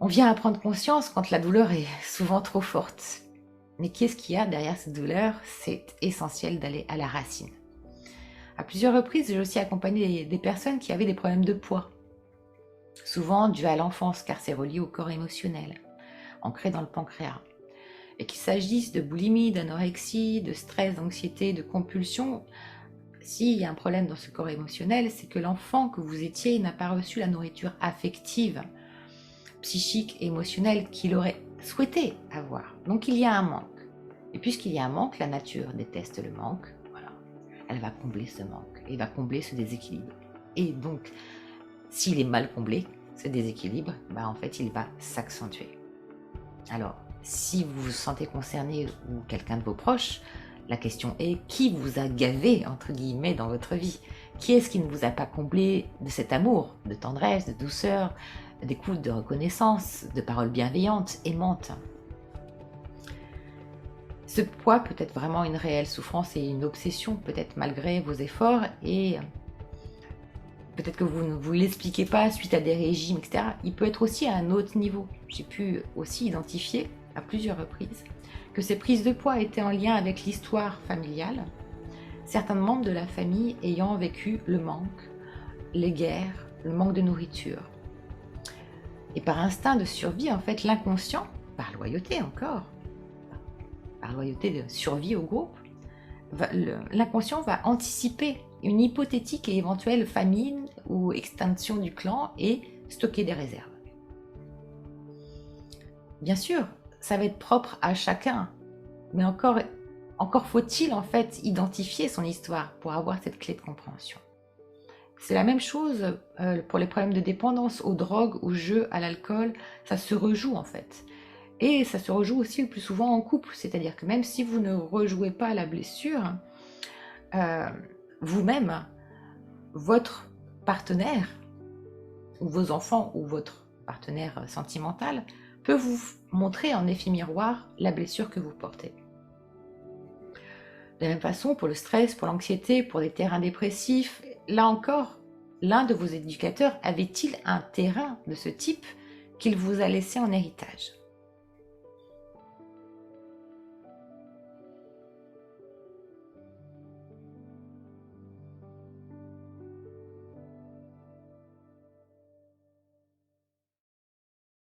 On vient à prendre conscience quand la douleur est souvent trop forte. Mais qu'est-ce qu'il y a derrière cette douleur? C'est essentiel d'aller à la racine. À plusieurs reprises, j'ai aussi accompagné des personnes qui avaient des problèmes de poids, souvent dus à l'enfance, car c'est relié au corps émotionnel, ancré dans le pancréas. Et qu'il s'agisse de boulimie, d'anorexie, de stress, d'anxiété, de compulsion, s'il y a un problème dans ce corps émotionnel, c'est que l'enfant que vous étiez n'a pas reçu la nourriture affective, psychique et émotionnelle qu'il aurait souhaité avoir. Donc il y a un manque. Et puisqu'il y a un manque, la nature déteste le manque. Voilà. Elle va combler ce manque et va combler ce déséquilibre. Et donc, s'il est mal comblé, ce déséquilibre, en fait, il va s'accentuer. Alors, si vous vous sentez concerné ou quelqu'un de vos proches, la question est qui vous a gavé, entre guillemets, dans votre vie? Qui est-ce qui ne vous a pas comblé de cet amour, de tendresse, de douceur, d'écoute, de reconnaissance, de paroles bienveillantes, aimantes? Ce poids peut être vraiment une réelle souffrance et une obsession, peut-être malgré vos efforts, et peut-être que vous ne vous l'expliquez pas suite à des régimes, etc. Il peut être aussi à un autre niveau. J'ai pu aussi identifier à plusieurs reprises que ces prises de poids étaient en lien avec l'histoire familiale, certains membres de la famille ayant vécu le manque, les guerres, le manque de nourriture. Et par instinct de survie, en fait, l'inconscient, par loyauté encore, par loyauté de survie au groupe, l'inconscient va anticiper une hypothétique et éventuelle famine ou extinction du clan et stocker des réserves. Bien sûr, ça va être propre à chacun, mais encore faut-il en fait identifier son histoire pour avoir cette clé de compréhension. C'est la même chose pour les problèmes de dépendance aux drogues, aux jeux, à l'alcool, ça se rejoue en fait. Et ça se rejoue aussi le plus souvent en couple, c'est-à-dire que même si vous ne rejouez pas la blessure, vous-même, votre partenaire, ou vos enfants, ou votre partenaire sentimental, peut vous montrer en effet miroir la blessure que vous portez. De la même façon, pour le stress, pour l'anxiété, pour des terrains dépressifs, là encore, l'un de vos éducateurs avait-il un terrain de ce type qu'il vous a laissé en héritage?